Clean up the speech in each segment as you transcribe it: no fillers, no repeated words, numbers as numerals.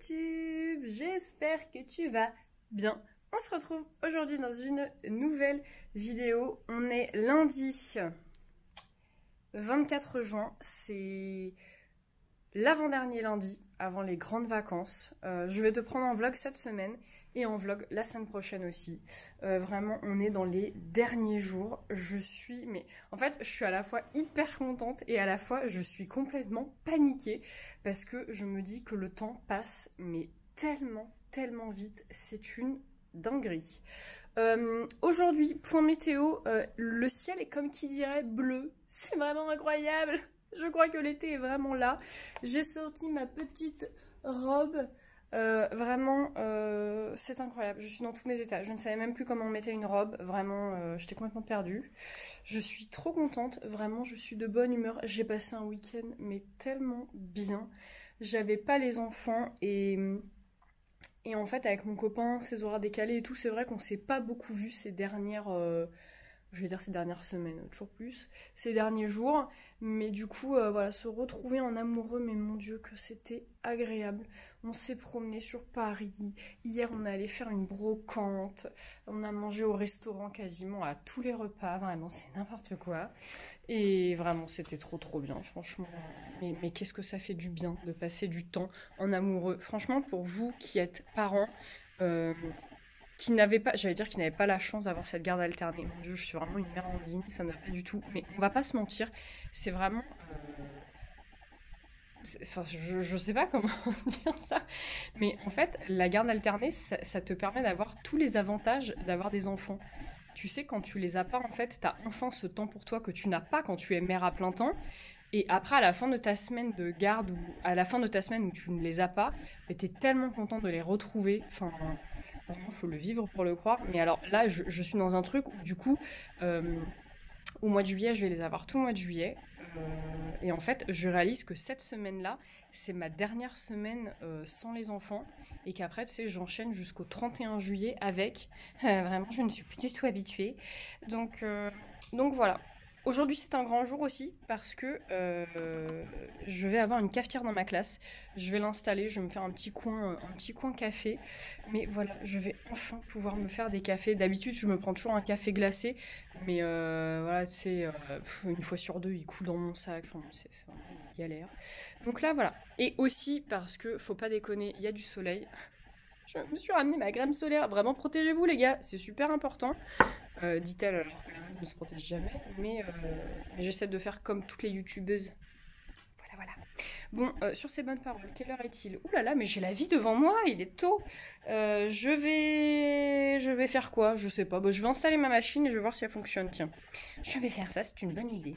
YouTube, j'espère que tu vas bien. On se retrouve aujourd'hui dans une nouvelle vidéo. On est lundi 24 juin, c'est l'avant-dernier lundi avant les grandes vacances. Je vais te prendre en vlog cette semaine et en vlog la semaine prochaine aussi. Vraiment, on est dans les derniers jours. Je suis à la fois hyper contente et à la fois je suis complètement paniquée parce que je me dis que le temps passe mais tellement vite. C'est une dinguerie. Aujourd'hui, point météo, le ciel est comme qui dirait bleu. C'est vraiment incroyable. Je crois que l'été est vraiment là. J'ai sorti ma petite robe. C'est incroyable. Je suis dans tous mes états. Je ne savais même plus comment on mettait une robe. Vraiment, j'étais complètement perdue. Je suis trop contente. Vraiment, je suis de bonne humeur. J'ai passé un week-end, mais tellement bien. J'avais pas les enfants et en fait, avec mon copain, ses horaires décalés et tout, c'est vrai qu'on s'est pas beaucoup vu ces dernières... je vais dire ces dernières semaines, toujours plus, ces derniers jours. Mais du coup, voilà, se retrouver en amoureux, mais mon Dieu, que c'était agréable. On s'est promené sur Paris. Hier, on est allé faire une brocante. On a mangé au restaurant quasiment à tous les repas. Vraiment, c'est n'importe quoi. Et vraiment, c'était trop bien, franchement. Mais qu'est-ce que ça fait du bien de passer du temps en amoureux. Franchement, pour vous qui êtes parents... qui n'avaient pas, j'allais dire qu'ils n'avaient pas la chance d'avoir cette garde alternée. Mon Dieu, je suis vraiment une mère indigne, ça ne va pas du tout. Mais on va pas se mentir, c'est vraiment... Enfin, je sais pas comment dire ça, mais en fait, la garde alternée, ça te permet d'avoir tous les avantages d'avoir des enfants. Tu sais, quand tu les as pas, en fait, t'as enfin ce temps pour toi que tu n'as pas quand tu es mère à plein temps. Et après, à la fin de ta semaine de garde, ou à la fin de ta semaine où tu ne les as pas, tu es tellement content de les retrouver. Enfin, vraiment, faut le vivre pour le croire. Mais alors là, je suis dans un truc où, du coup, au mois de juillet, je vais les avoir tout le mois de juillet. Et en fait, je réalise que cette semaine-là, c'est ma dernière semaine sans les enfants. Et qu'après, tu sais, j'enchaîne jusqu'au 31 juillet avec. Vraiment, je ne suis plus du tout habituée. Donc voilà. Aujourd'hui, c'est un grand jour aussi parce que je vais avoir une cafetière dans ma classe. Je vais l'installer, je vais me faire un petit coin café. Mais voilà, je vais enfin pouvoir me faire des cafés. D'habitude, je me prends toujours un café glacé. Mais voilà, tu sais, une fois sur deux, il coule dans mon sac. Enfin, c'est vraiment une galère. Donc là, voilà. Et aussi parce que, faut pas déconner, il y a du soleil. Je me suis ramené ma crème solaire. Vraiment, protégez-vous les gars, c'est super important. Dit-elle alors que la meuf ne se protège jamais. Mais j'essaie de faire comme toutes les youtubeuses. Voilà. Bon, sur ces bonnes paroles, quelle heure est-il? Ouh là là, mais j'ai la vie devant moi, il est tôt. Je vais faire quoi? Je sais pas. Bon, je vais installer ma machine et je vais voir si elle fonctionne. Tiens, je vais faire ça, c'est une bonne idée.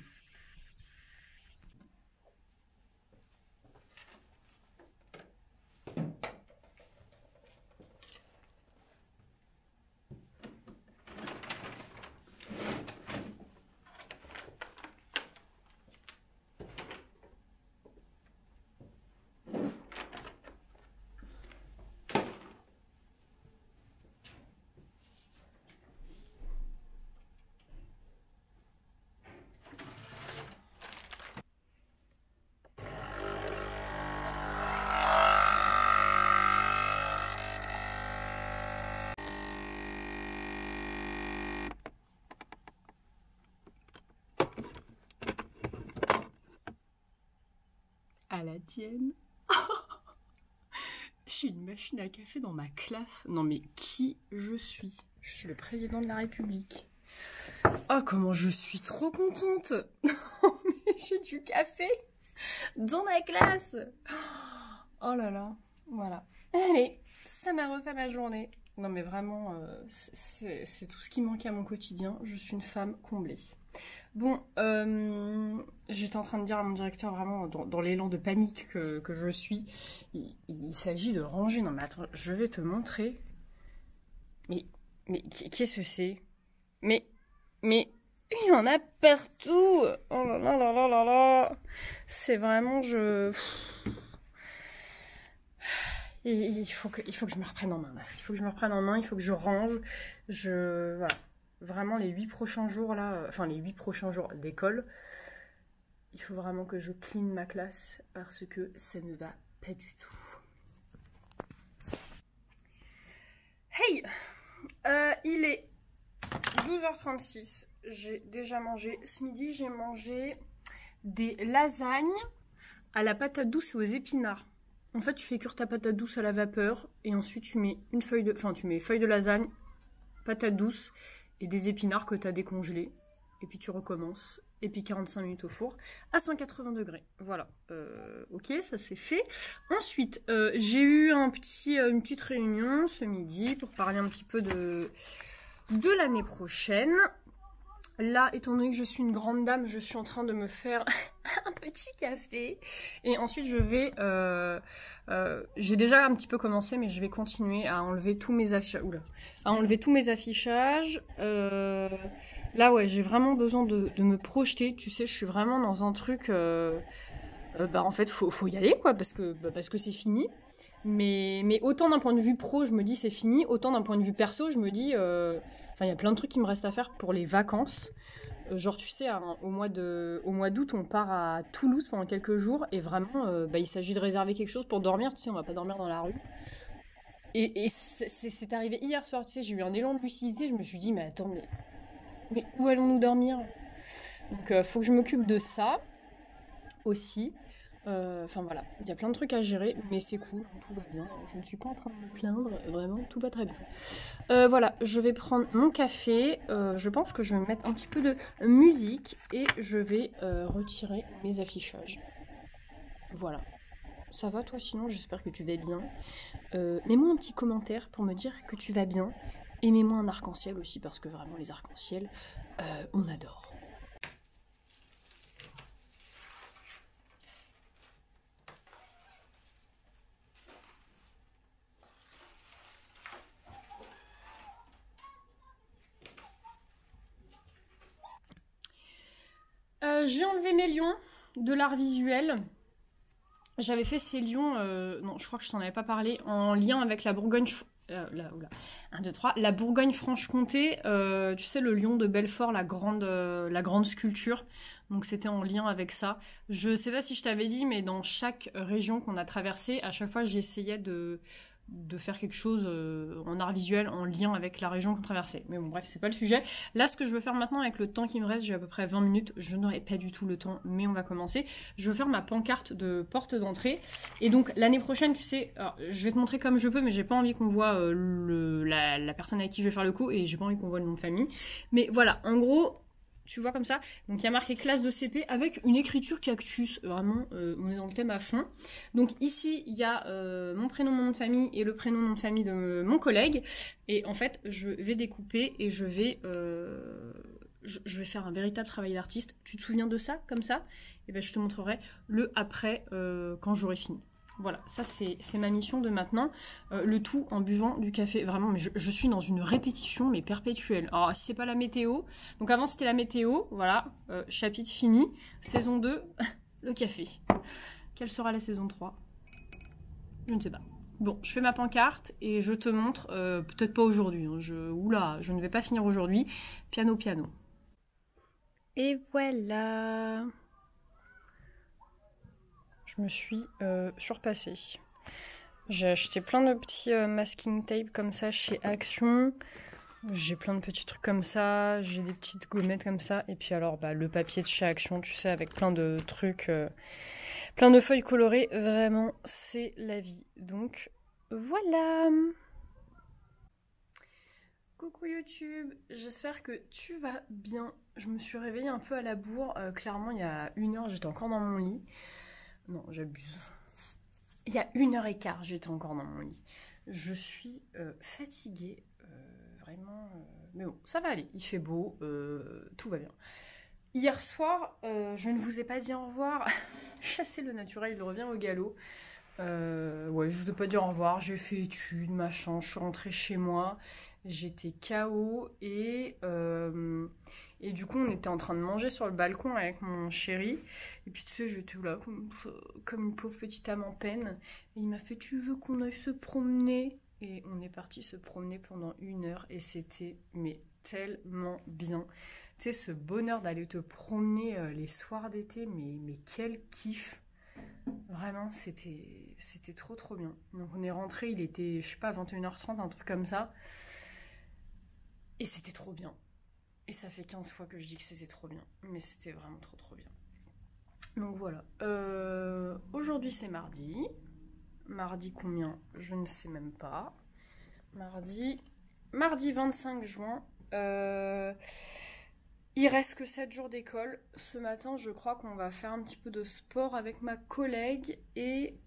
À la tienne. Je suis une machine à café dans ma classe. Non mais qui je suis? Je suis le président de la République. Oh comment je suis trop contente. Non mais j'ai du café dans ma classe. Oh là là, voilà. Allez, ça m'a refait ma journée. Non mais vraiment, c'est tout ce qui manquait à mon quotidien. Je suis une femme comblée. Bon, j'étais en train de dire à mon directeur, vraiment, dans l'élan de panique que je suis, il s'agit de ranger. Non mais attends, je vais te montrer. Mais qu'est-ce que c'est? Mais, il y en a partout. Oh là là là là là là. C'est vraiment, il faut que je me reprenne en main. Il faut que je me reprenne en main, il faut que je range. Voilà. Vraiment les 8 prochains jours là, enfin les 8 prochains jours d'école, il faut vraiment que je clean ma classe parce que ça ne va pas du tout. Hey, il est 12h36. J'ai déjà mangé. Ce midi, j'ai mangé des lasagnes à la patate douce et aux épinards. En fait, tu fais cuire ta patate douce à la vapeur et ensuite tu mets une feuille de, tu mets feuille de lasagne, patate douce et des épinards que tu as décongelés. Et puis tu recommences. Et puis 45 minutes au four à 180 degrés. Voilà. Ok, ça c'est fait. Ensuite, j'ai eu une petite réunion ce midi pour parler un petit peu de l'année prochaine. Là, étant donné que je suis une grande dame, je suis en train de me faire un petit café. Et ensuite, je vais... j'ai déjà un petit peu commencé, mais je vais continuer à enlever tous mes affichages. Oula. À enlever tous mes affichages. Là, ouais, j'ai vraiment besoin de me projeter. Tu sais, je suis vraiment dans un truc... en fait, faut y aller, quoi, parce que c'est fini. Mais autant d'un point de vue pro, je me dis c'est fini. Autant d'un point de vue perso, je me dis... il y a plein de trucs qui me restent à faire pour les vacances. Genre, tu sais, au mois d'août, on part à Toulouse pendant quelques jours. Et vraiment, il s'agit de réserver quelque chose pour dormir. Tu sais, on va pas dormir dans la rue. Et c'est arrivé hier soir, tu sais, j'ai eu un élan de lucidité. Je me suis dit, mais attends, mais où allons-nous dormir? Donc, faut que je m'occupe de ça aussi. Voilà, il y a plein de trucs à gérer, mais c'est cool, tout va bien. Je ne suis pas en train de me plaindre, vraiment, tout va très bien. Voilà, je vais prendre mon café. Je pense que je vais mettre un petit peu de musique et je vais retirer mes affichages. Voilà. Ça va toi sinon? J'espère que tu vas bien. Mets-moi un petit commentaire pour me dire que tu vas bien. Et mets-moi un arc-en-ciel aussi, parce que vraiment les arcs-en-ciel, on adore. J'ai enlevé mes lions de l'art visuel. J'avais fait ces lions, non, je crois que je t'en avais pas parlé, en lien avec la Bourgogne... 1, 2, 3. La Bourgogne-Franche-Comté, tu sais, le lion de Belfort, la grande sculpture. Donc c'était en lien avec ça. Je sais pas si je t'avais dit, mais dans chaque région qu'on a traversée, à chaque fois j'essayais de faire quelque chose en art visuel en lien avec la région qu'on traversait. Mais bon, bref, c'est pas le sujet. Là, ce que je veux faire maintenant avec le temps qui me reste, j'ai à peu près 20 minutes, je n'aurai pas du tout le temps, mais on va commencer. Je veux faire ma pancarte de porte d'entrée. Et donc, l'année prochaine, tu sais, alors, je vais te montrer comme je peux, mais j'ai pas envie qu'on voit la personne avec qui je vais faire le coup, et j'ai pas envie qu'on voit le nom de famille. Mais voilà, en gros... Tu vois comme ça? Donc il y a marqué classe de CP avec une écriture cactus. Vraiment, on est dans le thème à fond. Donc ici, il y a mon prénom, mon nom de famille et le prénom, nom de famille de mon collègue. Et en fait, je vais découper et je vais faire un véritable travail d'artiste. Tu te souviens de ça, comme ça? Et ben je te montrerai le après quand j'aurai fini. Voilà, ça c'est ma mission de maintenant, le tout en buvant du café, vraiment, mais je suis dans une répétition, mais perpétuelle. Alors, si c'est pas la météo, donc avant c'était la météo, voilà, chapitre fini, saison 2, le café. Quelle sera la saison 3? Je ne sais pas. Bon, je fais ma pancarte et je te montre, peut-être pas aujourd'hui, hein, oula, je ne vais pas finir aujourd'hui, piano, piano. Et voilà. Je me suis surpassée. J'ai acheté plein de petits masking tape comme ça chez Action. J'ai plein de petits trucs comme ça. J'ai des petites gommettes comme ça. Et puis alors, le papier de chez Action, tu sais, avec plein de trucs, plein de feuilles colorées. Vraiment, c'est la vie. Donc, voilà. Coucou YouTube, j'espère que tu vas bien. Je me suis réveillée un peu à la bourre. Clairement, il y a 1 heure, j'étais encore dans mon lit. Non, j'abuse. Il y a 1h15, j'étais encore dans mon lit. Je suis fatiguée, vraiment. Mais bon, ça va aller. Il fait beau, tout va bien. Hier soir, je ne vous ai pas dit au revoir. Chasser le naturel, il revient au galop. Ouais, je vous ai pas dit au revoir. J'ai fait études, machin. Je suis rentrée chez moi. J'étais KO et du coup, on était en train de manger sur le balcon avec mon chéri. Et puis, tu sais, j'étais là comme une pauvre petite âme en peine. Et il m'a fait, tu veux qu'on aille se promener? Et on est parti se promener pendant 1 heure. Et c'était, mais tellement bien. Tu sais, ce bonheur d'aller te promener les soirs d'été, mais quel kiff. Vraiment, c'était trop trop bien. Donc on est rentré, il était, je sais pas, 21h30, un truc comme ça. Et c'était trop bien. Et ça fait 15 fois que je dis que c'était trop bien. Mais c'était vraiment trop trop bien. Donc voilà. Aujourd'hui c'est mardi. Mardi combien? Je ne sais même pas. Mardi 25 juin. Il reste que 7 jours d'école. Ce matin, je crois qu'on va faire un petit peu de sport avec ma collègue. Et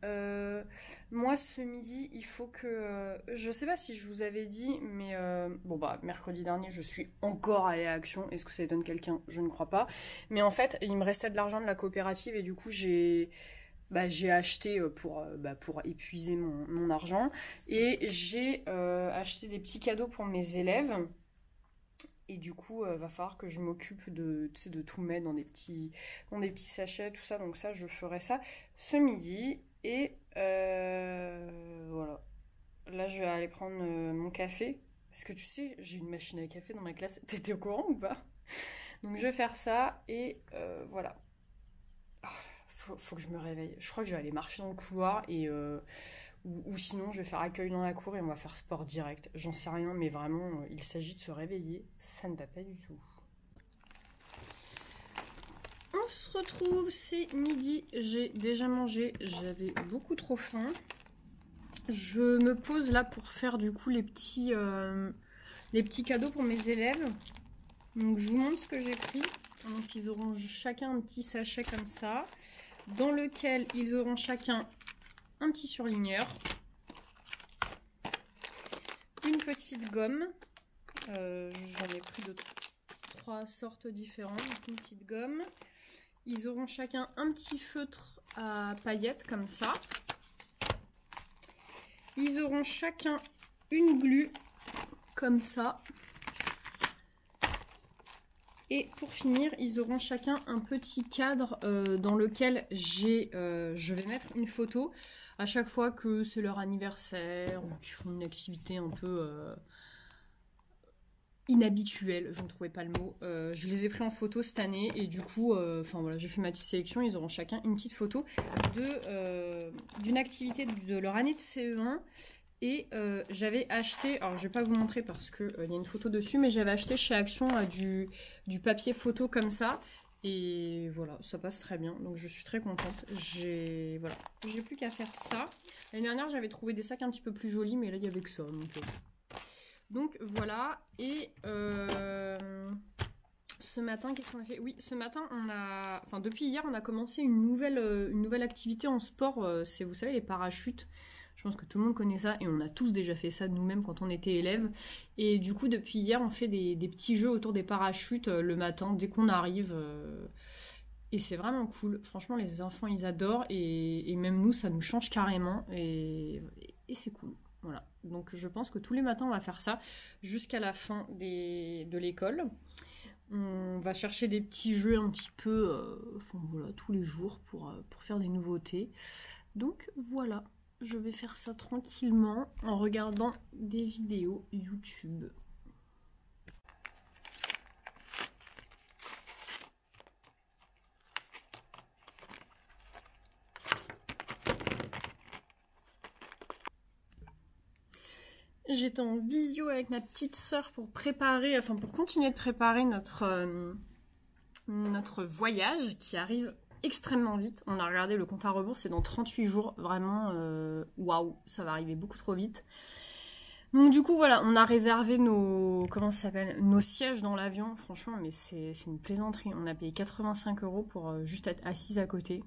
moi, ce midi, il faut que... je sais pas si je vous avais dit, mais bon bah mercredi dernier, je suis encore allée à Action. Est-ce que ça étonne quelqu'un? Je ne crois pas. Mais en fait, il me restait de l'argent de la coopérative et du coup, j'ai acheté pour épuiser mon argent. Et j'ai acheté des petits cadeaux pour mes élèves. Et du coup, va falloir que je m'occupe de tout mettre dans des petits sachets, tout ça. Donc ça, je ferai ça ce midi. Et voilà. Là, je vais aller prendre mon café. Parce que tu sais, j'ai une machine à café dans ma classe. T'étais au courant ou pas? Donc je vais faire ça. Et voilà. Faut que je me réveille. Je crois que je vais aller marcher dans le couloir et... ou sinon, je vais faire accueil dans la cour et on va faire sport direct. J'en sais rien, mais vraiment, il s'agit de se réveiller. Ça ne va pas du tout. On se retrouve, c'est midi. J'ai déjà mangé. J'avais beaucoup trop faim. Je me pose là pour faire du coup les petits cadeaux pour mes élèves. Donc, je vous montre ce que j'ai pris. Donc, ils auront chacun un petit sachet comme ça, dans lequel ils auront chacun un petit surligneur, une petite gomme, j'en ai pris de 3 sortes différentes, une petite gomme, ils auront chacun un petit feutre à paillettes comme ça, ils auront chacun une glu comme ça, et pour finir, ils auront chacun un petit cadre dans lequel je vais mettre une photo à chaque fois que c'est leur anniversaire ou qu'ils font une activité un peu inhabituelle, je ne trouvais pas le mot. Je les ai pris en photo cette année et du coup, voilà, j'ai fait ma petite sélection. Ils auront chacun une petite photo d'une activité de leur année de CE1. Et j'avais acheté, alors je vais pas vous montrer parce qu'il y a une photo dessus, mais j'avais acheté chez Action du papier photo comme ça. Et voilà, ça passe très bien, donc je suis très contente. J'ai plus qu'à faire ça. L'année dernière, j'avais trouvé des sacs un petit peu plus jolis, mais là, il n'y avait que ça. Donc voilà, et ce matin, qu'est-ce qu'on a fait? Oui, ce matin, depuis hier, on a commencé une nouvelle activité en sport. C'est, vous savez, les parachutes. Je pense que tout le monde connaît ça et on a tous déjà fait ça nous-mêmes quand on était élèves. Et du coup, depuis hier, on fait des petits jeux autour des parachutes le matin dès qu'on arrive. Et c'est vraiment cool. Franchement, les enfants, ils adorent et même nous, ça nous change carrément. Et c'est cool. Voilà. Donc, je pense que tous les matins, on va faire ça jusqu'à la fin de l'école. On va chercher des petits jeux un petit peu, voilà, tous les jours pour faire des nouveautés. Donc, voilà. Je vais faire ça tranquillement en regardant des vidéos YouTube. J'étais en visio avec ma petite sœur pour continuer de préparer notre voyage qui arrive extrêmement vite. On a regardé le compte à rebours, c'est dans 38 jours. Vraiment, waouh, ça va arriver beaucoup trop vite. Donc du coup, voilà, on a réservé nos sièges dans l'avion. Franchement, mais c'est une plaisanterie. On a payé 85 € pour juste être assise à côté.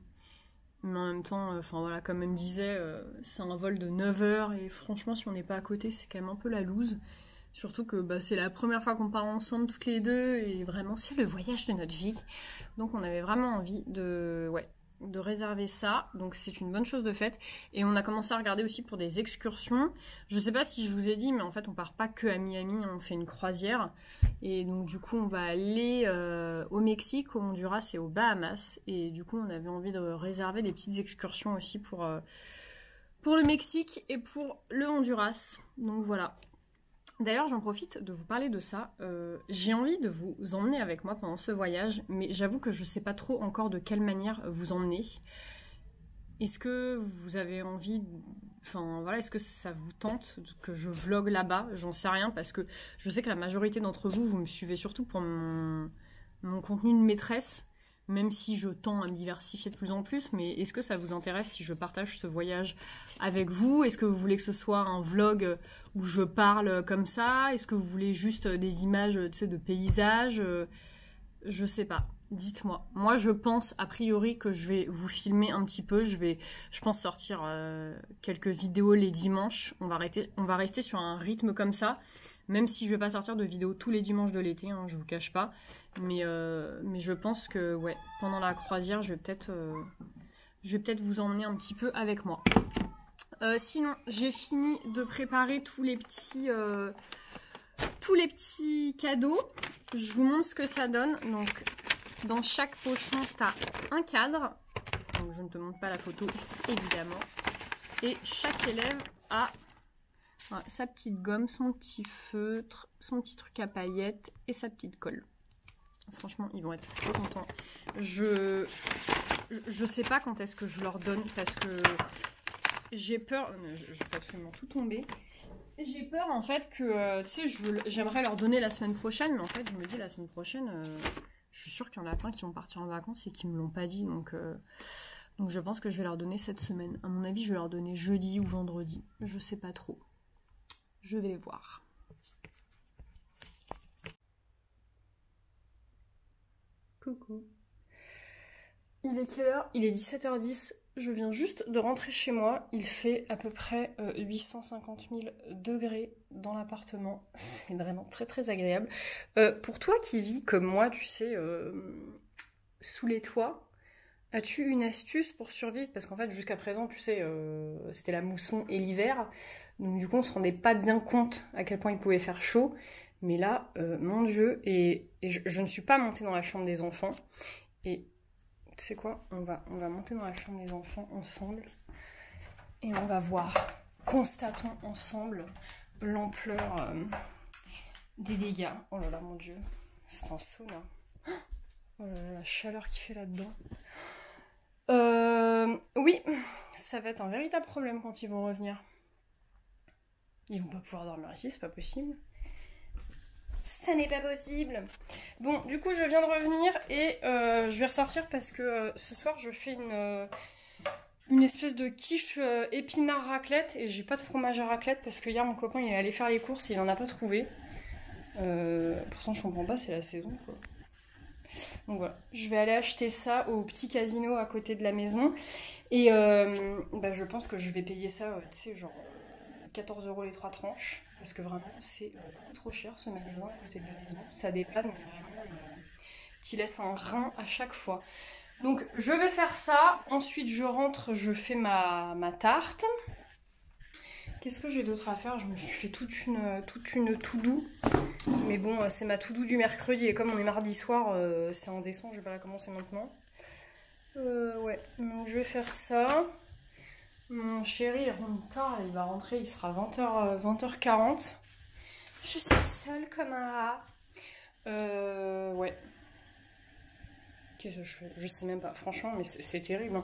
Mais en même temps, voilà, comme elle me disait, c'est un vol de 9 heures. Et franchement, si on n'est pas à côté, c'est quand même un peu la loose. Surtout que c'est la première fois qu'on part ensemble toutes les deux et vraiment c'est le voyage de notre vie. Donc on avait vraiment envie de réserver ça. Donc c'est une bonne chose de faite. Et on a commencé à regarder aussi pour des excursions. Je sais pas si je vous ai dit, mais en fait on part pas que à Miami, on fait une croisière. Et donc du coup on va aller au Mexique, au Honduras et aux Bahamas. Et du coup on avait envie de réserver des petites excursions aussi pour le Mexique et pour le Honduras. Donc voilà. D'ailleurs, j'en profite de vous parler de ça. J'ai envie de vous emmener avec moi pendant ce voyage, mais j'avoue que je ne sais pas trop encore de quelle manière vous emmener. est-ce que vous avez envie... Enfin voilà, est-ce que ça vous tente que je vlogue là-bas? J'en sais rien parce que je sais que la majorité d'entre vous, vous me suivez surtout pour mon contenu de maîtresse, même si je tends à me diversifier de plus en plus. Mais est-ce que ça vous intéresse si je partage ce voyage avec vous? Est-ce que vous voulez que ce soit un vlog où je parle comme ça? Est-ce que vous voulez juste des images, tu sais, de paysages? Je sais pas. Dites-moi. Moi, je pense a priori que je vais vous filmer un petit peu. Je pense sortir quelques vidéos les dimanches. On va rester sur un rythme comme ça. Même si je vais pas sortir de vidéos tous les dimanches de l'été, hein, je vous cache pas. Mais je pense que ouais, pendant la croisière, je vais peut-être vous emmener un petit peu avec moi. Sinon, j'ai fini de préparer tous les petits cadeaux. Je vous montre ce que ça donne. Donc, dans chaque pochon, tu as un cadre. Donc, je ne te montre pas la photo, évidemment. Et chaque élève a voilà, sa petite gomme, son petit feutre, son petit truc à paillettes et sa petite colle. Franchement, ils vont être trop contents. Je sais pas quand est-ce que je leur donne parce que j'ai peur. Je fais absolument tout tomber. J'ai peur en fait que, tu sais, j'aimerais leur donner la semaine prochaine, mais en fait, je me dis la semaine prochaine, je suis sûre qu'il y en a plein qui vont partir en vacances et qui me l'ont pas dit, donc je pense que je vais leur donner cette semaine. À mon avis, je vais leur donner jeudi ou vendredi. Je sais pas trop. Je vais voir. Coucou. Il est quelle heure? Il est 17h10. Je viens juste de rentrer chez moi. Il fait à peu près 850 000 degrés dans l'appartement. C'est vraiment très très agréable. Pour toi qui vis comme moi, tu sais, sous les toits, as-tu une astuce pour survivre? Parce qu'en fait, jusqu'à présent, tu sais, c'était la mousson et l'hiver. Donc du coup, on se rendait pas bien compte à quel point il pouvait faire chaud. Mais là, mon Dieu, et je ne suis pas montée dans la chambre des enfants. Et tu sais quoi, on va monter dans la chambre des enfants ensemble. Et on va voir, constatons ensemble l'ampleur des dégâts. Oh là là, mon Dieu, c'est un sauna. Oh là là, la chaleur qu'il fait là-dedans. Oui, ça va être un véritable problème quand ils vont revenir. Ils vont pas pouvoir dormir ici, c'est pas possible. Ça n'est pas possible. Bon, du coup, je viens de revenir et je vais ressortir parce que ce soir, je fais une espèce de quiche épinard raclette et j'ai pas de fromage à raclette parce que hier, mon copain, il est allé faire les courses et il en a pas trouvé. Pourtant, je comprends pas, c'est la saison, quoi. Donc voilà, je vais aller acheter ça au petit casino à côté de la maison et bah, je pense que je vais payer ça, tu sais, genre 14 € les 3 tranches. Parce que vraiment, c'est beaucoup trop cher ce magasin à côté de la maison. Ça dépanne, mais vraiment, t'y laisses un rein à chaque fois. Donc, je vais faire ça. Ensuite, je rentre, je fais ma tarte. Qu'est-ce que j'ai d'autre à faire? Je me suis fait toute une to-do. Mais bon, c'est ma to-do du mercredi. Et comme on est mardi soir, c'est indécent. Je vais pas la commencer maintenant. Ouais, donc je vais faire ça. Mon chéri, il rentre tard, il va rentrer, il sera 20h40. Je suis seule comme un rat. Ouais. Qu'est-ce que je fais? Je sais même pas. Franchement, mais c'est terrible. Hein.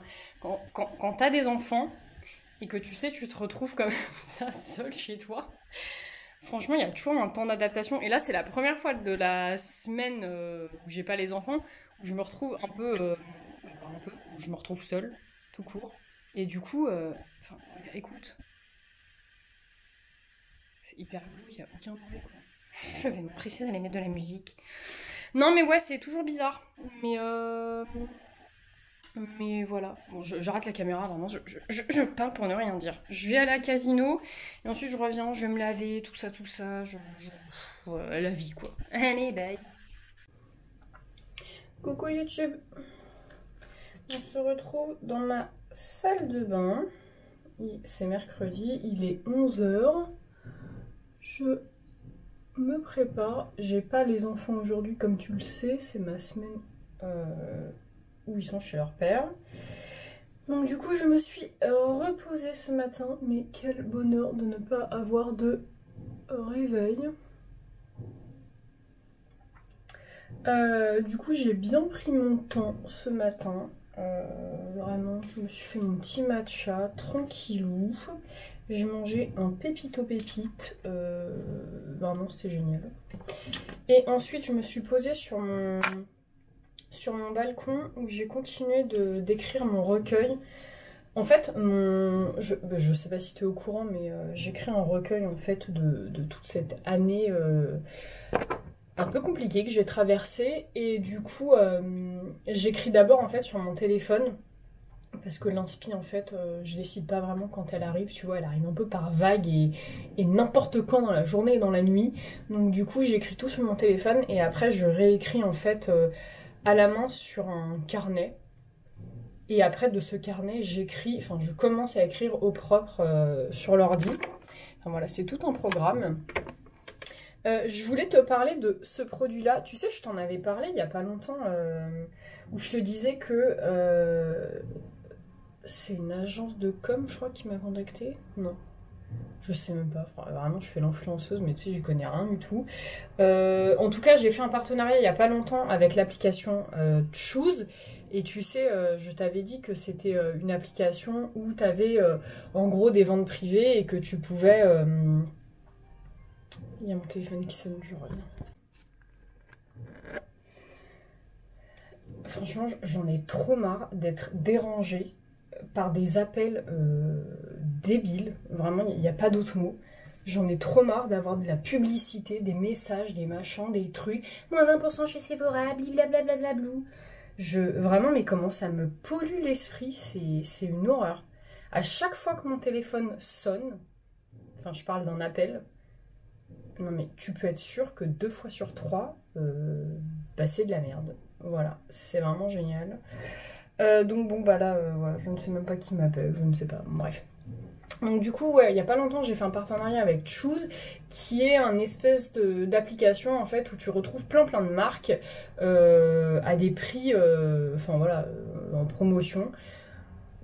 Quand t'as des enfants et que tu sais, tu te retrouves comme ça seule chez toi. Franchement, il y a toujours un temps d'adaptation. Et là, c'est la première fois de la semaine où j'ai pas les enfants, où je me retrouve un peu, où je me retrouve seule, tout court. Et du coup, écoute, c'est hyper glauque, il n'y a aucun bruit, quoi. Je vais me presser d'aller mettre de la musique. Non, mais ouais, c'est toujours bizarre. Mais voilà. Bon, j'arrête la caméra, vraiment, je parle pour ne rien dire. Je vais aller à casino, et ensuite je reviens, je vais me laver, tout ça. Ouais, la vie, quoi. Allez, bye. Coucou YouTube. On se retrouve dans ma salle de bain. C'est mercredi, il est 11h. Je me prépare. J'ai pas les enfants aujourd'hui, comme tu le sais. C'est ma semaine où ils sont chez leur père. Donc du coup, je me suis reposée ce matin. Mais quel bonheur de ne pas avoir de réveil. Du coup, j'ai bien pris mon temps ce matin. Vraiment, je me suis fait mon petit matcha, tranquillou. J'ai mangé un pépito pépite. Vraiment, c'était génial. Et ensuite, je me suis posée sur mon balcon où j'ai continué d'écrire mon recueil. En fait, je sais pas si tu es au courant, mais j'écris un recueil en fait de toute cette année un peu compliquée que j'ai traversée. Et du coup, j'écris d'abord en fait sur mon téléphone. Parce que l'inspi, en fait, je décide pas vraiment quand elle arrive, tu vois, elle arrive un peu par vague et n'importe quand dans la journée et dans la nuit. Donc du coup, j'écris tout sur mon téléphone et après, je réécris en fait à la main sur un carnet. Et après, de ce carnet, je commence à écrire au propre sur l'ordi. Enfin voilà, c'est tout un programme. Je voulais te parler de ce produit-là. Tu sais, je t'en avais parlé il y a pas longtemps, où je te disais que c'est une agence de com, je crois, qui m'a contacté. Non, je sais même pas. Enfin, vraiment, je fais l'influenceuse, mais tu sais, j'y connais rien du tout. En tout cas, j'ai fait un partenariat il y a pas longtemps avec l'application Choose. Et tu sais, je t'avais dit que c'était une application où tu avais en gros des ventes privées et que tu pouvais... Il y a mon téléphone qui sonne, je reviens. Franchement, j'en ai trop marre d'être dérangée par des appels débiles. Vraiment, il n'y a pas d'autre mot. J'en ai trop marre d'avoir de la publicité, des messages, des machins, des trucs. Moins 20% chez Sephora, blablabla. Vraiment, mais comment ça me pollue l'esprit, c'est une horreur. À chaque fois que mon téléphone sonne, enfin je parle d'un appel, non mais tu peux être sûr que 2 fois sur 3, c'est de la merde. Voilà, c'est vraiment génial. Donc bon bah là, voilà, je ne sais même pas qui m'appelle, je ne sais pas, bref. Donc du coup, ouais, il n'y a pas longtemps, j'ai fait un partenariat avec Choose, qui est un espèce d'application en fait où tu retrouves plein de marques à des prix, enfin voilà, en promotion.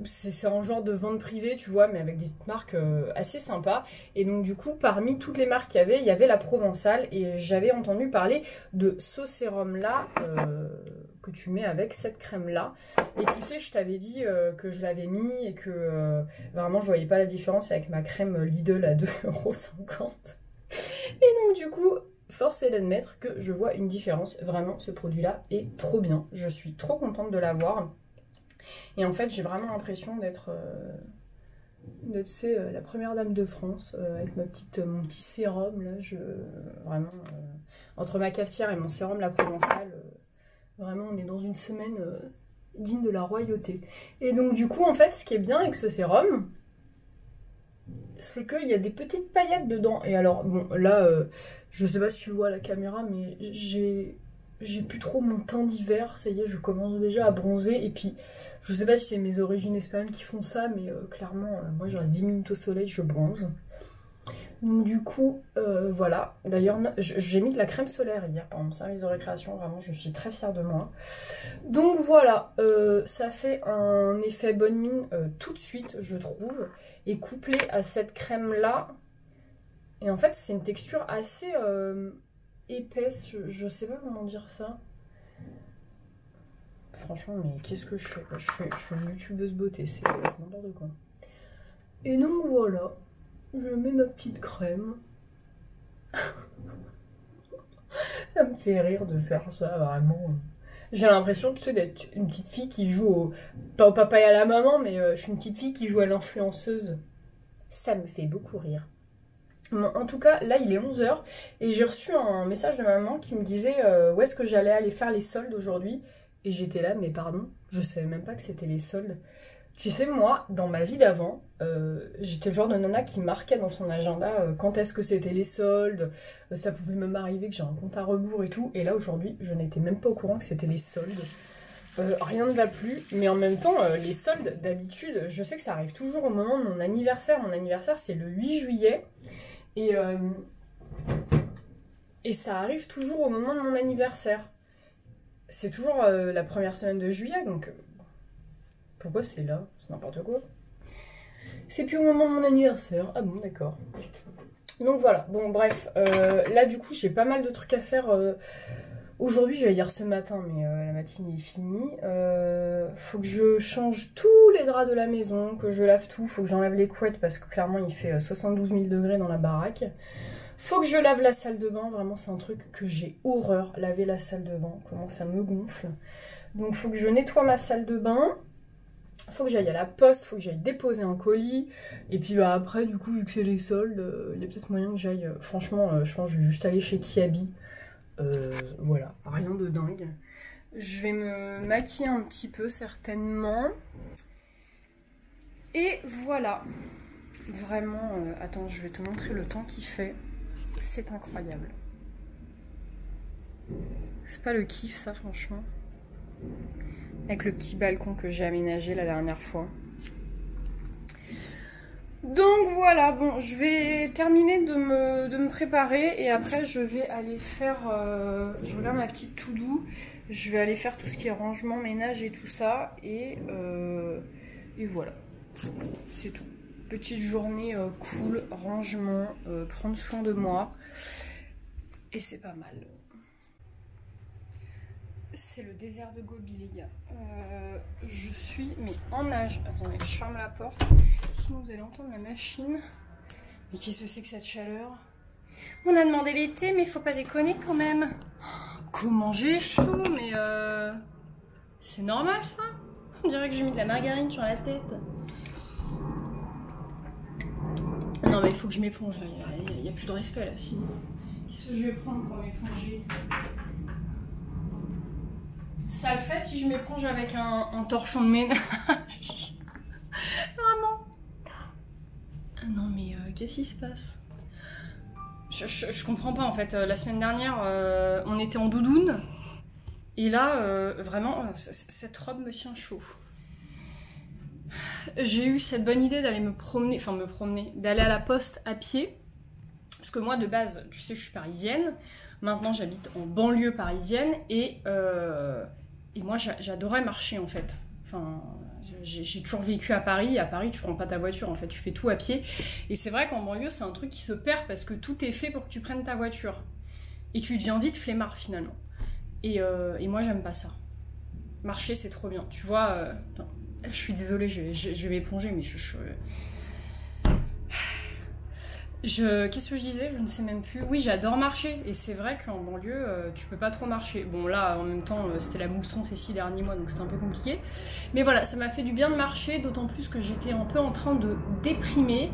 C'est un genre de vente privée, tu vois, mais avec des petites marques assez sympas. Et donc du coup, parmi toutes les marques qu'il y avait la Provençale. Et j'avais entendu parler de ce sérum-là que tu mets avec cette crème-là. Et tu sais, je t'avais dit que je l'avais mis et que vraiment, je voyais pas la différence avec ma crème Lidl à 2,50 €. Et donc du coup... Force est d'admettre que je vois une différence. Vraiment, ce produit-là est trop bien. Je suis trop contente de l'avoir. Et en fait, j'ai vraiment l'impression d'être la première dame de France avec mon petit sérum. Là, vraiment, entre ma cafetière et mon sérum La Provençale, vraiment, on est dans une semaine digne de la royauté. Et donc, du coup, en fait, ce qui est bien avec ce sérum, c'est qu'il y a des petites paillettes dedans. Et alors, bon, là, je sais pas si tu vois à la caméra, mais j'ai plus trop mon teint d'hiver. Ça y est, je commence déjà à bronzer. Et puis, je sais pas si c'est mes origines espagnoles qui font ça, mais clairement, moi, je reste 10 minutes au soleil, je bronze. Donc, du coup, voilà. D'ailleurs, j'ai mis de la crème solaire hier pendant mon service de récréation. Vraiment, je suis très fière de moi. Donc, voilà. Ça fait un effet bonne mine tout de suite, je trouve. Et couplé à cette crème-là. Et en fait, c'est une texture assez épaisse. Je sais pas comment dire ça. Franchement, mais qu'est-ce que je fais? Je suis une youtubeuse beauté, c'est n'importe quoi. Et donc voilà, je mets ma petite crème. Ça me fait rire de faire ça, vraiment. J'ai l'impression, tu sais, d'être une petite fille qui joue pas au papa et à la maman, mais je suis une petite fille qui joue à l'influenceuse. Ça me fait beaucoup rire. Bon, en tout cas, là, il est 11 h et j'ai reçu un message de ma maman qui me disait où est-ce que j'allais aller faire les soldes aujourd'hui. Et j'étais là, mais pardon, je savais même pas que c'était les soldes. Tu sais, moi, dans ma vie d'avant, j'étais le genre de nana qui marquait dans son agenda quand est-ce que c'était les soldes. Ça pouvait même arriver que j'ai un compte à rebours et tout. Et là, aujourd'hui, je n'étais même pas au courant que c'était les soldes. Rien ne va plus, mais en même temps, les soldes, d'habitude, je sais que ça arrive toujours au moment de mon anniversaire. Mon anniversaire, c'est le 8 juillet. Et ça arrive toujours au moment de mon anniversaire. C'est toujours la première semaine de juillet, donc pourquoi c'est là? C'est n'importe quoi. C'est plus au moment de mon anniversaire. Ah bon, d'accord. Donc voilà, bon bref, là du coup j'ai pas mal de trucs à faire Aujourd'hui, j'allais dire ce matin, mais la matinée est finie. Faut que je change tous les draps de la maison, que je lave tout. Faut que j'enlève les couettes parce que clairement il fait 72 000 degrés dans la baraque. Faut que je lave la salle de bain. Vraiment, c'est un truc que j'ai horreur. Laver la salle de bain, comment ça me gonfle. Donc faut que je nettoie ma salle de bain. Faut que j'aille à la poste, faut que j'aille déposer un colis. Et puis bah, après, du coup, vu que c'est les soldes, il y a peut-être moyen que j'aille... franchement, je pense que je vais juste aller chez Kiabi. Voilà, rien de dingue. Je vais me maquiller un petit peu certainement. Et voilà. Vraiment, attends, je vais te montrer le temps qu'il fait. C'est incroyable. C'est pas le kiff ça, franchement. Avec le petit balcon que j'ai aménagé la dernière fois. Donc voilà, bon, je vais terminer de me préparer et après je vais aller faire, je regarde ma petite to-do, je vais aller faire tout ce qui est rangement, ménage et tout ça et voilà, c'est tout. Petite journée cool, rangement, prendre soin de moi et c'est pas mal. C'est le désert de Gobi les gars. Je suis mais en nage. Attendez, je ferme la porte. Sinon vous allez entendre la machine. Mais qu'est-ce que c'est que cette chaleur? On a demandé l'été mais faut pas déconner quand même. Comment j'ai chaud mais c'est normal ça? On dirait que j'ai mis de la margarine sur la tête. Non mais il faut que je m'éponge là. Il n'y a plus de respect là sinon. Qu'est-ce que je vais prendre pour m'éponger? Ça le fait si je m'éponge avec un torchon de ménage. Vraiment. Non mais qu'est-ce qui se passe? Je comprends pas en fait. La semaine dernière, on était en doudoune. Et là, vraiment, cette robe me tient chaud. J'ai eu cette bonne idée d'aller me promener, d'aller à la poste à pied. Parce que moi, de base, tu sais que je suis parisienne. Maintenant, j'habite en banlieue parisienne et moi, j'adorais marcher en fait. Enfin, j'ai toujours vécu à Paris. À Paris, tu prends pas ta voiture en fait, tu fais tout à pied. Et c'est vrai qu'en banlieue, c'est un truc qui se perd parce que tout est fait pour que tu prennes ta voiture. Et tu deviens vite flemmard finalement. Et moi, j'aime pas ça. Marcher, c'est trop bien. Tu vois, je suis désolée, je vais m'éponger, mais qu'est-ce que je disais? Je ne sais même plus. Oui, j'adore marcher. Et c'est vrai qu'en banlieue, tu peux pas trop marcher. Bon, là, en même temps, c'était la mousson ces 6 derniers mois, donc c'était un peu compliqué. Mais voilà, ça m'a fait du bien de marcher, d'autant plus que j'étais un peu en train de déprimer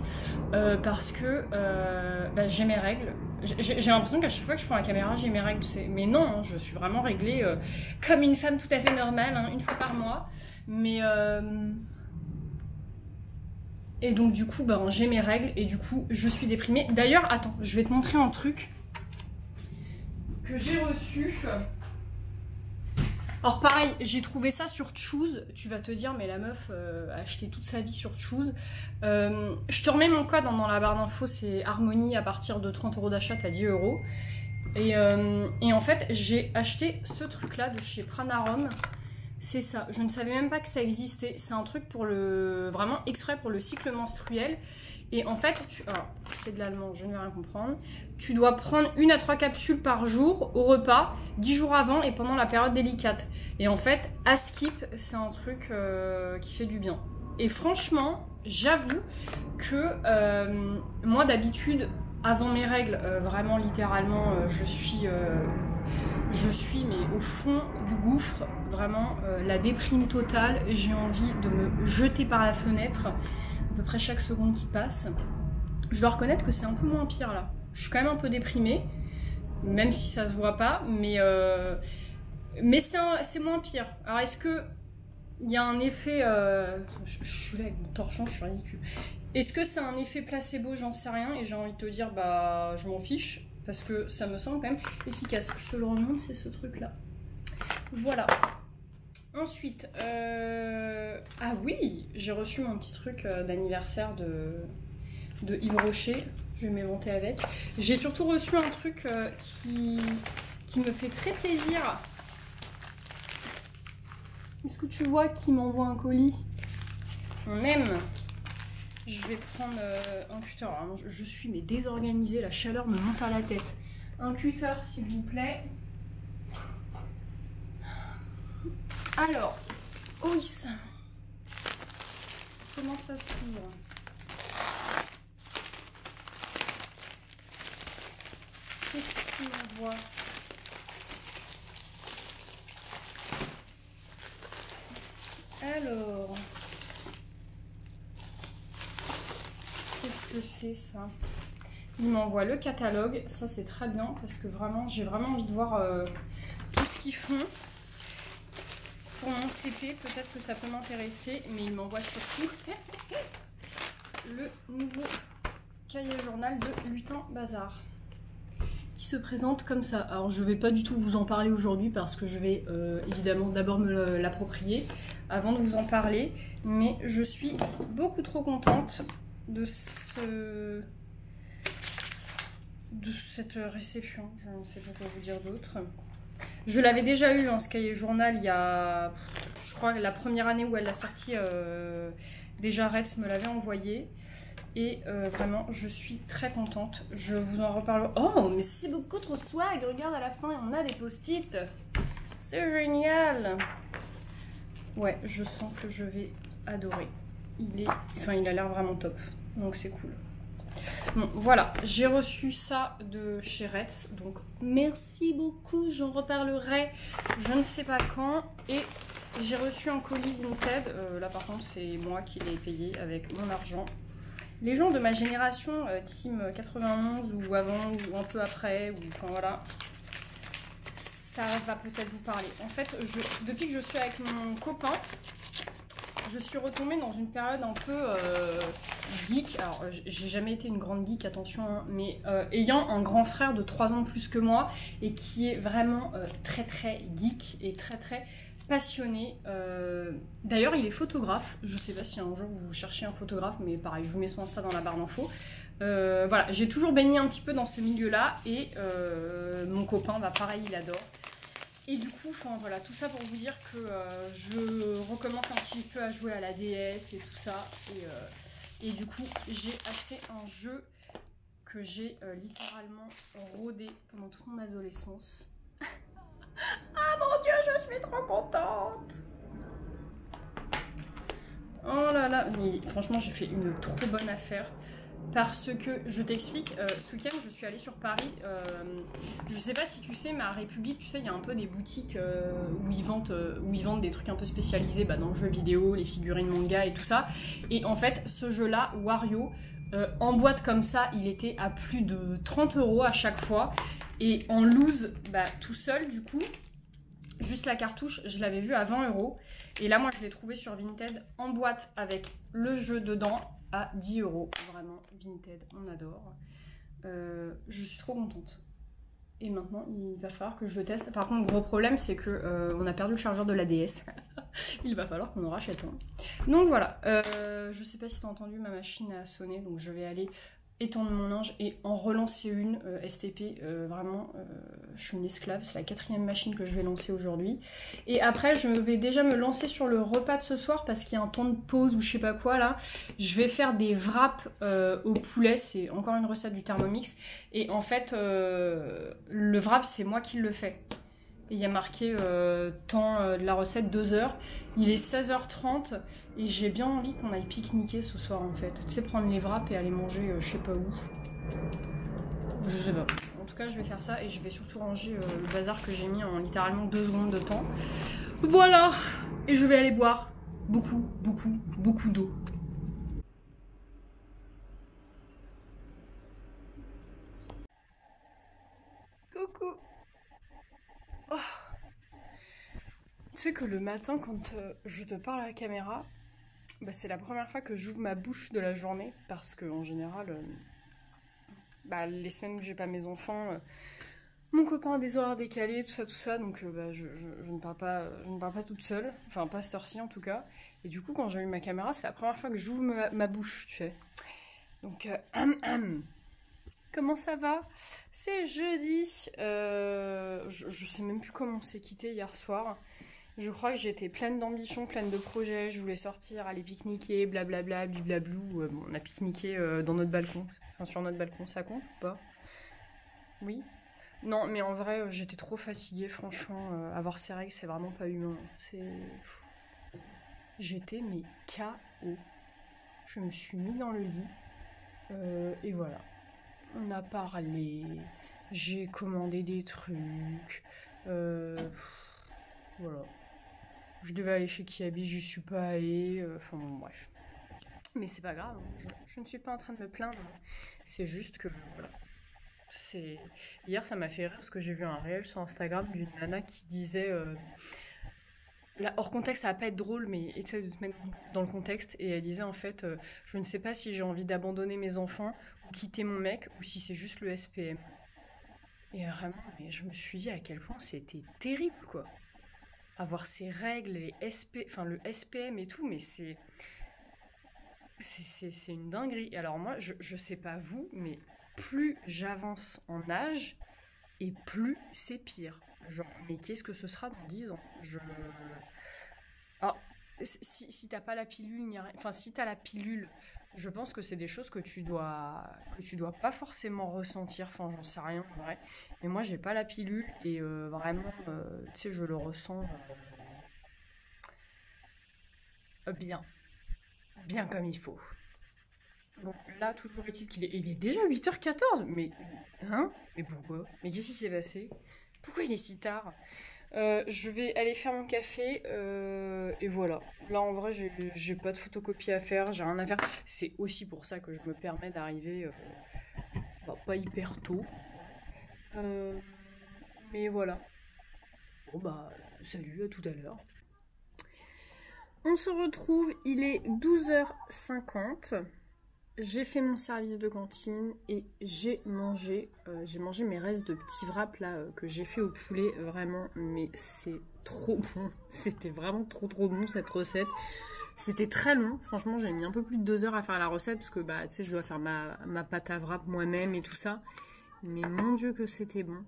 parce que j'ai mes règles. J'ai l'impression qu'à chaque fois que je prends la caméra, j'ai mes règles. Mais non, hein, je suis vraiment réglée comme une femme tout à fait normale, hein, une fois par mois. Mais... Et donc du coup, j'ai mes règles et du coup, je suis déprimée. D'ailleurs, attends, je vais te montrer un truc que j'ai reçu. Alors pareil, j'ai trouvé ça sur Choose. Tu vas te dire, mais la meuf a acheté toute sa vie sur Choose. Je te remets mon code dans la barre d'infos, c'est Harmonie à partir de 30 € d'achat, t'as 10 €. Et en fait, j'ai acheté ce truc-là de chez Pranarom. C'est ça, je ne savais même pas que ça existait. C'est un truc pour vraiment exprès pour le cycle menstruel. Et en fait, alors, c'est de l'allemand, je ne vais rien comprendre. Tu dois prendre 1 à 3 capsules par jour au repas, 10 jours avant et pendant la période délicate. Et en fait, à skip, c'est un truc qui fait du bien. Et franchement, j'avoue que moi d'habitude, avant mes règles, vraiment littéralement, je suis mais au fond du gouffre, vraiment la déprime totale. J'ai envie de me jeter par la fenêtre à peu près chaque seconde qui passe. Je dois reconnaître que c'est un peu moins pire là. Je suis quand même un peu déprimée, même si ça se voit pas, mais c'est moins pire. Alors est-ce que il y a un effet... je suis là avec mon torchon, je suis ridicule. Est-ce que c'est un effet placebo? J'en sais rien et j'ai envie de te dire, je m'en fiche. Parce que ça me semble quand même efficace. Je te le remonte, c'est ce truc-là. Voilà. Ensuite, ah oui, j'ai reçu mon petit truc d'anniversaire de Yves Rocher. Je vais m'éventer avec. J'ai surtout reçu un truc qui me fait très plaisir. Est-ce que tu vois qui m'envoie un colis? On aime. Je vais prendre un cutter. Alors, je suis mais désorganisée, la chaleur me monte à la tête. Un cutter, s'il vous plaît. Alors, oui, comment ça s'ouvre? Qu'est-ce qu'il m'envoie? Alors, qu'est-ce que c'est ça? Il m'envoie le catalogue, ça c'est très bien parce que vraiment j'ai vraiment envie de voir tout ce qu'ils font. Pour mon CP, peut-être que ça peut m'intéresser, mais il m'envoie surtout le nouveau cahier journal de Lutin Bazar qui se présente comme ça. Alors je vais pas du tout vous en parler aujourd'hui parce que je vais évidemment d'abord me l'approprier avant de vous en parler, mais je suis beaucoup trop contente de cette réception. Je ne sais pas quoi vous dire d'autre. Je l'avais déjà eu en ce cahier journal il y a, je crois, la première année où elle l'a sorti, déjà Reds me l'avait envoyé. Et vraiment, je suis très contente. Je vous en reparle. Oh, mais c'est beaucoup trop swag. Regarde, à la fin, on a des post-it. C'est génial. Ouais, je sens que je vais adorer. Il a l'air vraiment top. Donc c'est cool. Bon, voilà, j'ai reçu ça de chez Reds, donc merci beaucoup, j'en reparlerai je ne sais pas quand. Et j'ai reçu un colis Vinted, là par contre c'est moi qui l'ai payé avec mon argent. Les gens de ma génération, team 91 ou avant ou un peu après, ou enfin voilà, ça va peut-être vous parler. En fait, depuis que je suis avec mon copain, je suis retombée dans une période un peu geek. Alors, j'ai jamais été une grande geek, attention, hein, mais ayant un grand frère de 3 ans de plus que moi et qui est vraiment très très geek et très très passionné. D'ailleurs, il est photographe. Je sais pas si un jour vous cherchez un photographe, mais pareil, je vous mets son Insta dans la barre d'infos. Voilà, j'ai toujours baigné un petit peu dans ce milieu-là et mon copain, bah pareil, il adore. Et du coup, enfin voilà, tout ça pour vous dire que je recommence un petit peu à jouer à la DS et tout ça. Et du coup, j'ai acheté un jeu que j'ai littéralement rodé pendant toute mon adolescence. Ah mon Dieu, je suis trop contente! Oh là là, mais franchement, j'ai fait une trop bonne affaire. Parce que, je t'explique, ce week-end je suis allée sur Paris, je sais pas si tu sais, mais à République, tu sais, il y a un peu des boutiques où ils vendent des trucs un peu spécialisés dans le jeu vidéo, les figurines manga et tout ça. Et en fait, ce jeu-là, Wario, en boîte comme ça, il était à plus de 30 € à chaque fois. Et en loose, tout seul du coup, juste la cartouche, je l'avais vu à 20 €. Et là, moi, je l'ai trouvé sur Vinted en boîte avec le jeu dedans à 10 €. Vraiment, Vinted, on adore. Je suis trop contente. Et maintenant, il va falloir que je le teste. Par contre, gros problème, c'est que on a perdu le chargeur de la DS. Il va falloir qu'on en rachète un. Donc voilà. Je sais pas si t'as entendu, ma machine a sonné, donc je vais aller étendre mon linge et en relancer une STP. Vraiment, je suis une esclave. C'est la 4e machine que je vais lancer aujourd'hui. Et après, je vais déjà me lancer sur le repas de ce soir parce qu'il y a un temps de pause ou je sais pas quoi là. Je vais faire des wraps au poulet. C'est encore une recette du Thermomix. Et en fait, le wrap, c'est moi qui le fais. Et il y a marqué temps de la recette 2 heures. Il est 16h30 et j'ai bien envie qu'on aille pique-niquer ce soir en fait. Tu sais, prendre les wraps et aller manger je sais pas où. Je sais pas. En tout cas, je vais faire ça et je vais surtout ranger le bazar que j'ai mis en littéralement 2 secondes de temps. Voilà. Et je vais aller boire beaucoup, beaucoup, beaucoup d'eau. Coucou. Oh. Tu sais que le matin, quand je te parle à la caméra, c'est la première fois que j'ouvre ma bouche de la journée parce que en général, les semaines où j'ai pas mes enfants, mon copain a des horaires décalés, tout ça, donc je ne parle pas toute seule, enfin pas à cette heure-ci en tout cas. Et du coup, quand j'ai eu ma caméra, c'est la première fois que j'ouvre ma bouche, tu sais. Donc, comment ça va? C'est jeudi. Je sais même plus comment on s'est quitté hier soir. Je crois que j'étais pleine d'ambition, pleine de projets. Je voulais sortir, aller pique-niquer, blablabla, bliblablou. Bon, on a pique-niqué dans notre balcon. Enfin, sur notre balcon, ça compte ou pas? Oui. Non, mais en vrai, j'étais trop fatiguée, franchement. Avoir ces règles, c'est vraiment pas humain. J'étais mais KO. Je me suis mis dans le lit. Et voilà. On a parlé. J'ai commandé des trucs. Voilà. Je devais aller chez Kiabi, j'y suis pas allée. Enfin bon, bref. Mais c'est pas grave. Je ne suis pas en train de me plaindre. C'est juste que, voilà. C'est... Hier, ça m'a fait rire parce que j'ai vu un réel sur Instagram d'une nana qui disait là, hors contexte, ça va pas être drôle, mais essaye de te mettre dans le contexte. Et elle disait en fait je ne sais pas si j'ai envie d'abandonner mes enfants ou quitter mon mec ou si c'est juste le SPM. Et vraiment, mais je me suis dit à quel point c'était terrible, quoi. Avoir ces règles, les SP, enfin le SPM et tout, mais c'est une dinguerie. Alors moi, je sais pas vous, mais plus j'avance en âge, et plus c'est pire. Genre, mais qu'est-ce que ce sera dans 10 ans? Alors, si t'as pas la pilule, enfin si t'as la pilule, je pense que c'est des choses que tu dois pas forcément ressentir. Enfin, j'en sais rien en vrai. Mais moi, j'ai pas la pilule et vraiment, tu sais, je le ressens bien, bien comme il faut. Bon, là, toujours est-il il est déjà 8h14. Mais, hein? Mais pourquoi? Mais qu'est-ce qui s'est passé? Pourquoi il est si tard? Je vais aller faire mon café et voilà. Là, en vrai, j'ai pas de photocopie à faire, j'ai rien à faire. C'est aussi pour ça que je me permets d'arriver pas hyper tôt. Euh, mais voilà. Bon, bah, salut, à tout à l'heure. On se retrouve, il est 12h50. J'ai fait mon service de cantine et j'ai mangé mes restes de petits wraps là que j'ai fait au poulet, vraiment, mais c'est trop bon. C'était vraiment trop bon cette recette. C'était très long, franchement j'ai mis un peu plus de 2 heures à faire la recette parce que bah tu sais je dois faire ma pâte à wrap moi-même et tout ça. Mais mon Dieu que c'était bon.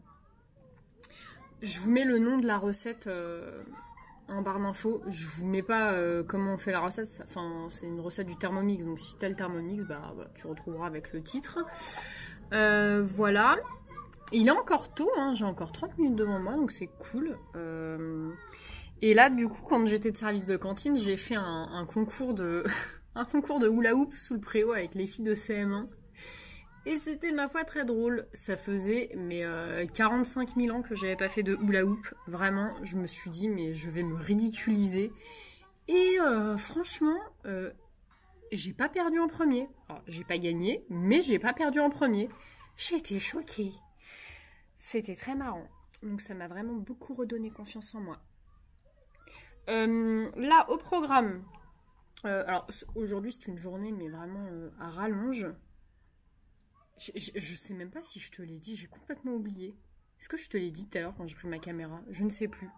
Je vous mets le nom de la recette en barre d'infos. Je vous mets pas comment on fait la recette. Enfin, c'est une recette du Thermomix. Donc, si t'as le Thermomix, bah, tu retrouveras avec le titre. Voilà. Il est encore tôt. Hein, j'ai encore 30 minutes devant moi. Donc, c'est cool. Et là, du coup, quand j'étais de service de cantine, j'ai fait un concours de... un concours de hula hoop sous le préau avec les filles de CM1. Et c'était ma foi très drôle. Ça faisait 45 000 ans que j'avais pas fait de hula hoop. Vraiment, je me suis dit mais je vais me ridiculiser. Et franchement, j'ai pas perdu en premier. Alors, j'ai pas gagné, mais j'ai pas perdu en premier. J'ai été choquée. C'était très marrant. Donc ça m'a vraiment beaucoup redonné confiance en moi. Là, au programme. Alors aujourd'hui c'est une journée mais vraiment à rallonge. Je sais même pas si je te l'ai dit, j'ai complètement oublié. Est-ce que je te l'ai dit tout à l'heure quand j'ai pris ma caméra? Je ne sais plus.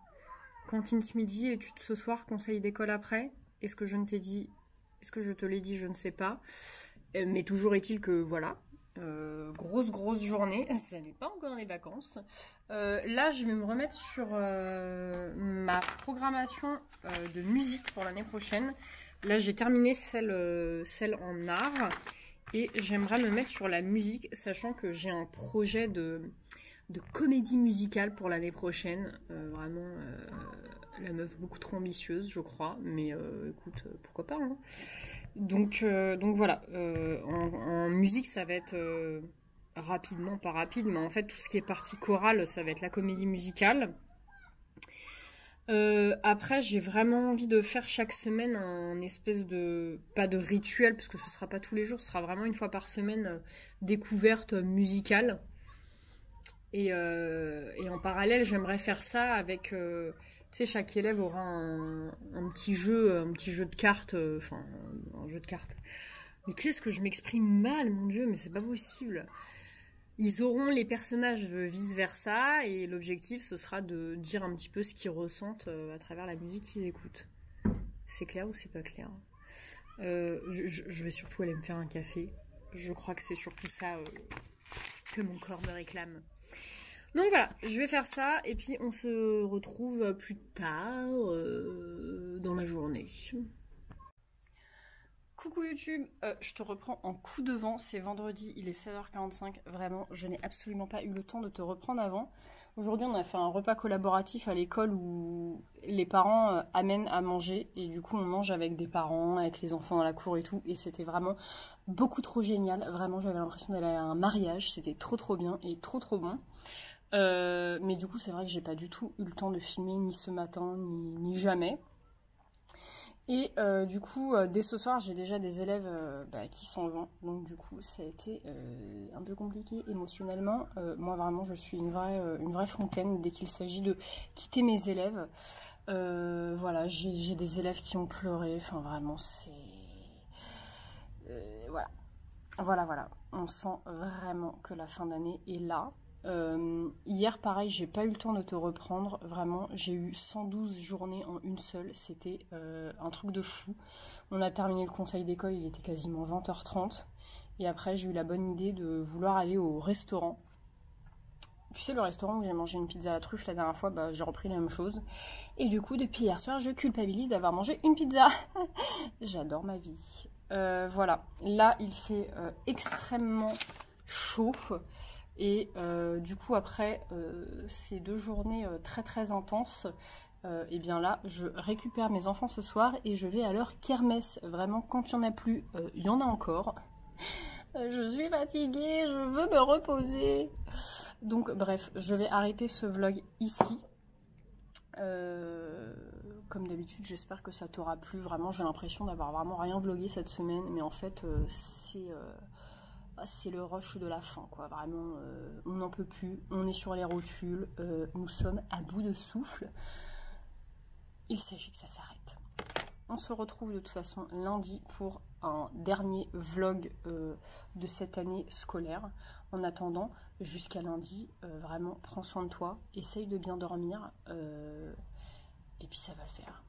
Cantine ce midi, études ce soir, conseil d'école après. Est-ce que je ne t'ai dit? Est-ce que je te l'ai dit? Je ne sais pas. Mais toujours est-il que voilà. Grosse journée. Ça n'est pas encore les vacances. Là, je vais me remettre sur ma programmation de musique pour l'année prochaine. Là, j'ai terminé celle en art. Et j'aimerais me mettre sur la musique, sachant que j'ai un projet de comédie musicale pour l'année prochaine. Vraiment, la meuf beaucoup trop ambitieuse, je crois. Mais écoute, pourquoi pas, hein. Donc voilà. En musique, ça va être rapide, non pas rapide, mais en fait, tout ce qui est partie chorale, ça va être la comédie musicale. Après, j'ai vraiment envie de faire chaque semaine un espèce de... pas de rituel, parce que ce sera pas tous les jours, ce sera vraiment une fois par semaine découverte musicale. Et en parallèle, j'aimerais faire ça avec... tu sais, chaque élève aura un petit jeu de cartes, enfin, un jeu de cartes. Mais qu'est-ce que je m'exprime mal, mon Dieu, mais c'est pas possible. Ils auront les personnages vice-versa et l'objectif ce sera de dire un petit peu ce qu'ils ressentent à travers la musique qu'ils écoutent. C'est clair ou c'est pas clair? Je vais surtout aller me faire un café. Je crois que c'est surtout ça que mon corps me réclame. Donc voilà, je vais faire ça et puis on se retrouve plus tard dans la journée. Coucou YouTube, je te reprends en coup de vent, c'est vendredi, il est 16h45, vraiment, je n'ai absolument pas eu le temps de te reprendre avant. Aujourd'hui, on a fait un repas collaboratif à l'école où les parents amènent à manger et du coup, on mange avec des parents, avec les enfants dans la cour et tout, et c'était vraiment beaucoup trop génial, vraiment, j'avais l'impression d'aller à un mariage, c'était trop bien et trop bon. Mais du coup, c'est vrai que j'ai pas du tout eu le temps de filmer ni ce matin, ni jamais. Et du coup, dès ce soir, j'ai déjà des élèves qui s'en vont. Donc du coup, ça a été un peu compliqué émotionnellement. Moi, vraiment, je suis une vraie fontaine dès qu'il s'agit de quitter mes élèves. Voilà, j'ai des élèves qui ont pleuré. Enfin, vraiment, c'est... Voilà. On sent vraiment que la fin d'année est là. Hier pareil, j'ai pas eu le temps de te reprendre, vraiment j'ai eu 112 journées en une seule, c'était un truc de fou. On a terminé le conseil d'école, il était quasiment 20h30 et après j'ai eu la bonne idée de vouloir aller au restaurant. Tu sais, le restaurant où j'ai mangé une pizza à la truffe la dernière fois, j'ai repris la même chose et du coup depuis hier soir je culpabilise d'avoir mangé une pizza. J'adore ma vie. Voilà, là il fait extrêmement chaud. Et du coup après ces 2 journées très intenses, et bien là je récupère mes enfants ce soir et je vais à leur kermesse. Vraiment, quand il n'y en a plus, il y en a encore. Je suis fatiguée, je veux me reposer. Donc bref, je vais arrêter ce vlog ici. Comme d'habitude, j'espère que ça t'aura plu. Vraiment, j'ai l'impression d'avoir vraiment rien vlogué cette semaine, mais en fait c'est le rush de la fin, quoi. Vraiment, on n'en peut plus, on est sur les rotules, nous sommes à bout de souffle. Il s'agit que ça s'arrête. On se retrouve de toute façon lundi pour un dernier vlog de cette année scolaire. En attendant, jusqu'à lundi, vraiment, prends soin de toi, essaye de bien dormir, et puis ça va le faire.